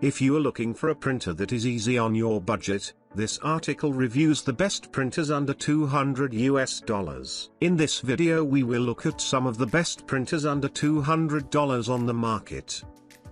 If you are looking for a printer that is easy on your budget, this article reviews the best printers under $200. In this video we will look at some of the best printers under $200 on the market.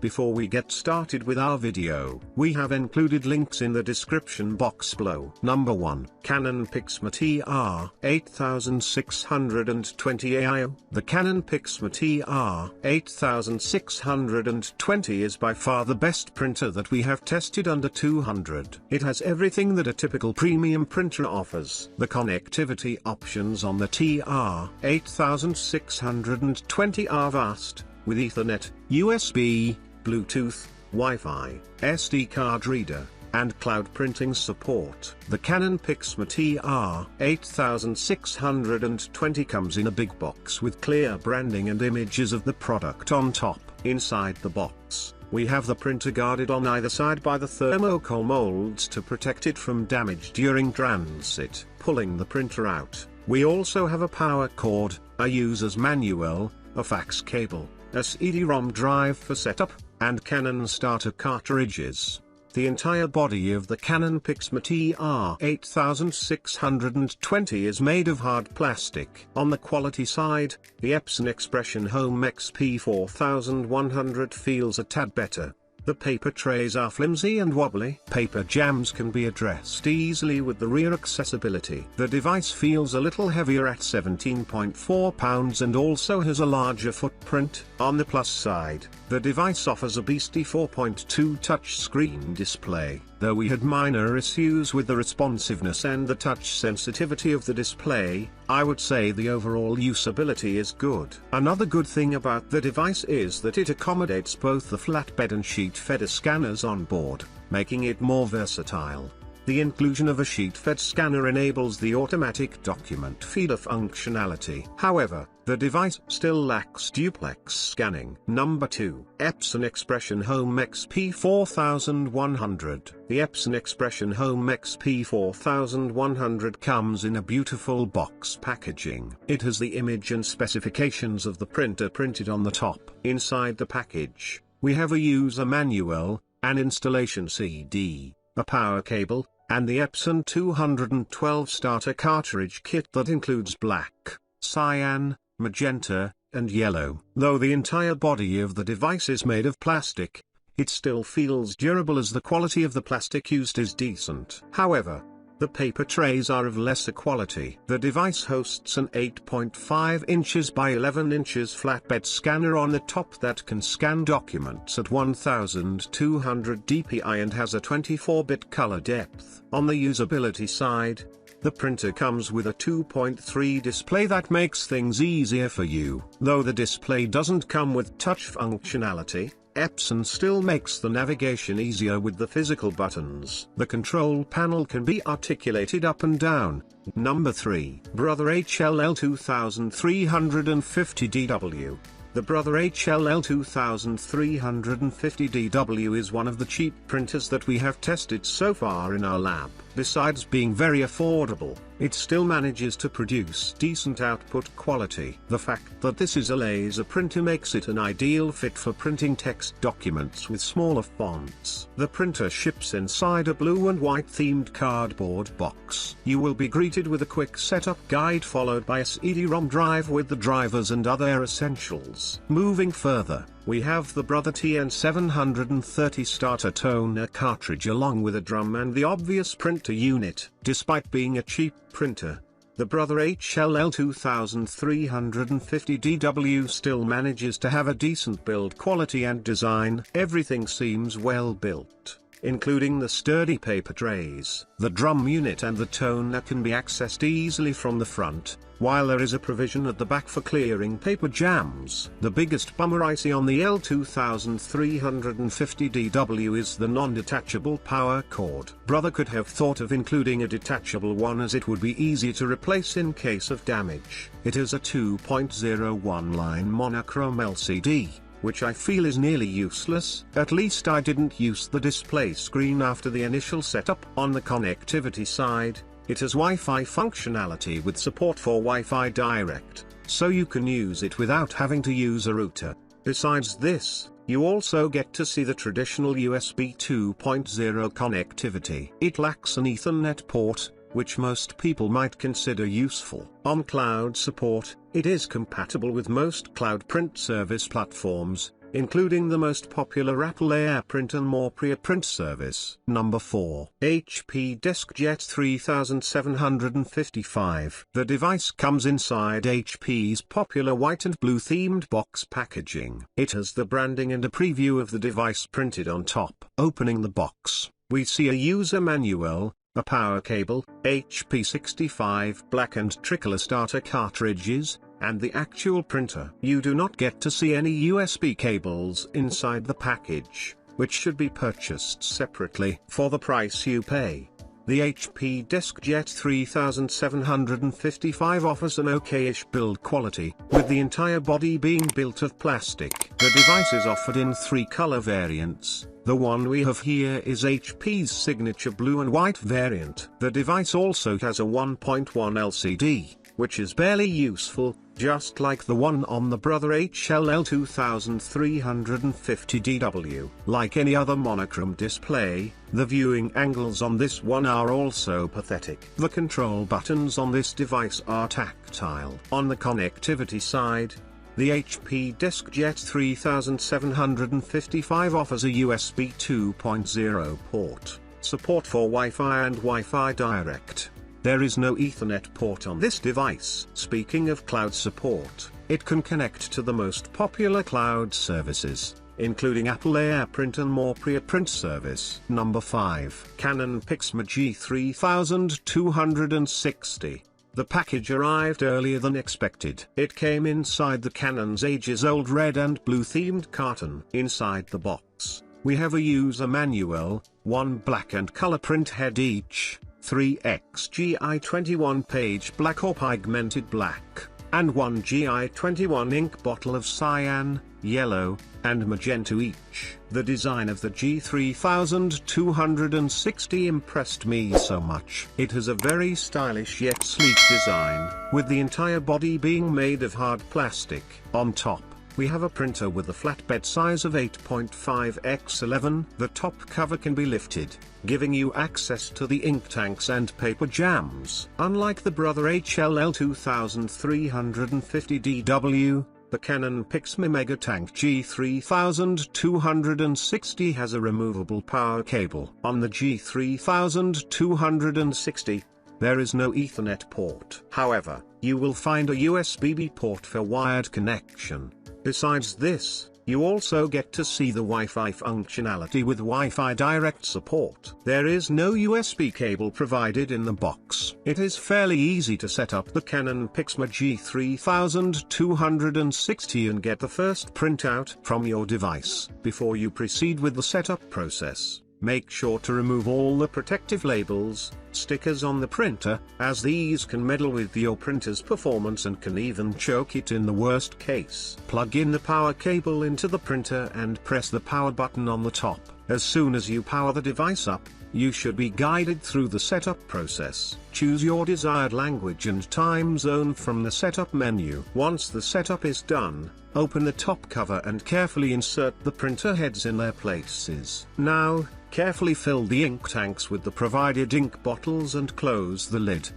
Before we get started with our video, we have included links in the description box below. Number 1. Canon PIXMA TR8620 The Canon PIXMA TR8620 is by far the best printer that we have tested under $200. It has everything that a typical premium printer offers. The connectivity options on the TR8620 are vast, with Ethernet, USB, Bluetooth, Wi-Fi, SD card reader, and cloud printing support. The Canon PIXMA TR8620 comes in a big box with clear branding and images of the product on top. Inside the box, we have the printer guarded on either side by the thermocol molds to protect it from damage during transit. Pulling the printer out, we also have a power cord, a user's manual, a fax cable, a CD-ROM drive for setup, and Canon starter cartridges. The entire body of the Canon PIXMA TR8620 is made of hard plastic. On the quality side, the Epson Expression Home XP4100 feels a tad better. The paper trays are flimsy and wobbly. Paper jams can be addressed easily with the rear accessibility. The device feels a little heavier at 17.4 pounds and also has a larger footprint. On the plus side, the device offers a beastly 4.2 touchscreen display. Though we had minor issues with the responsiveness and the touch sensitivity of the display, I would say the overall usability is good. Another good thing about the device is that it accommodates both the flatbed and sheet-fed scanners on board, making it more versatile. The inclusion of a sheet-fed scanner enables the automatic document feeder functionality. However, the device still lacks duplex scanning. Number 2. Epson Expression Home XP4100 The Epson Expression Home XP4100 comes in a beautiful box packaging. It has the image and specifications of the printer printed on the top. Inside the package, we have a user manual, an installation CD, a power cable, and the Epson 212 starter cartridge kit that includes black, cyan, magenta, and yellow. Though the entire body of the device is made of plastic, it still feels durable as the quality of the plastic used is decent. However, the paper trays are of lesser quality. The device hosts an 8.5 inches by 11 inches flatbed scanner on the top that can scan documents at 1200 dpi and has a 24-bit color depth. On the usability side, the printer comes with a 2.3 display that makes things easier for you. Though the display doesn't come with touch functionality, Epson still makes the navigation easier with the physical buttons. The control panel can be articulated up and down. Number 3. Brother HLL 2350DW The Brother HLL 2350DW is one of the cheap printers that we have tested so far in our lab. Besides being very affordable, it still manages to produce decent output quality. The fact that this is a laser printer makes it an ideal fit for printing text documents with smaller fonts. The printer ships inside a blue and white themed cardboard box. You will be greeted with a quick setup guide followed by a CD-ROM drive with the drivers and other essentials. Moving further, we have the Brother TN730 starter toner cartridge along with a drum and the obvious printer unit. Despite being a cheap printer, the Brother HLL 2350DW still manages to have a decent build quality and design. Everything seems well built, including the sturdy paper trays. The drum unit and the toner can be accessed easily from the front, while there is a provision at the back for clearing paper jams. The biggest bummer I see on the L2350DW is the non-detachable power cord. Brother could have thought of including a detachable one as it would be easy to replace in case of damage. It is a 2.01 line monochrome LCD, which I feel is nearly useless. At least I didn't use the display screen after the initial setup. On the connectivity side, it has Wi-Fi functionality with support for Wi-Fi Direct, so you can use it without having to use a router. Besides this, You also get to see the traditional USB 2.0 connectivity. It lacks an Ethernet port, which most people might consider useful. On cloud support, it is compatible with most cloud print service platforms, including the most popular Apple AirPrint and more print service. Number 4. HP Deskjet 3755. The device comes inside HP's popular white and blue themed box packaging. It has the branding and a preview of the device printed on top. Opening the box, we see a user manual, a power cable, HP 65 black and tricolor starter cartridges, and the actual printer. You do not get to see any USB cables inside the package, which should be purchased separately for the price you pay. The HP Deskjet 3755 offers an okay-ish build quality, with the entire body being built of plastic. The device is offered in 3 color variants. The one we have here is HP's signature blue and white variant. The device also has a 1.1 LCD, which is barely useful, just like the one on the Brother HLL 2350DW. Like any other monochrome display, the viewing angles on this one are also pathetic. The control buttons on this device are tactile. On the connectivity side, the HP Deskjet 3755 offers a USB 2.0 port, support for Wi-Fi and Wi-Fi Direct. There is no Ethernet port on this device. Speaking of cloud support, it can connect to the most popular cloud services, including Apple AirPrint and more print service. Number 5. Canon PIXMA G3260. The package arrived earlier than expected. It came inside the Canon's ages-old red and blue themed carton. Inside the box, we have a user manual, 1 black and color print head each, 3x GI21 page black or pigmented black, and 1 GI21 ink bottle of cyan, yellow, and magenta each. The design of the G3260 impressed me so much. It has a very stylish yet sleek design, with the entire body being made of hard plastic. On top, we have a printer with a flatbed size of 8.5x11. The top cover can be lifted, giving you access to the ink tanks and paper jams. Unlike the Brother HLL 2350DW, the Canon PIXMA Megatank G3260 has a removable power cable. On the G3260, there is no Ethernet port. However, you will find a USB-B port for wired connection. Besides this, you also get to see the Wi-Fi functionality with Wi-Fi Direct support. There is no USB cable provided in the box. It is fairly easy to set up the Canon PIXMA G3260 and get the first printout from your device. Before you proceed with the setup process, make sure to remove all the protective labels, stickers on the printer, as these can meddle with your printer's performance and can even choke it in the worst case. Plug in the power cable into the printer and press the power button on the top. As soon as you power the device up, you should be guided through the setup process. Choose your desired language and time zone from the setup menu. Once the setup is done, open the top cover and carefully insert the printer heads in their places. Now, carefully fill the ink tanks with the provided ink bottles and close the lid.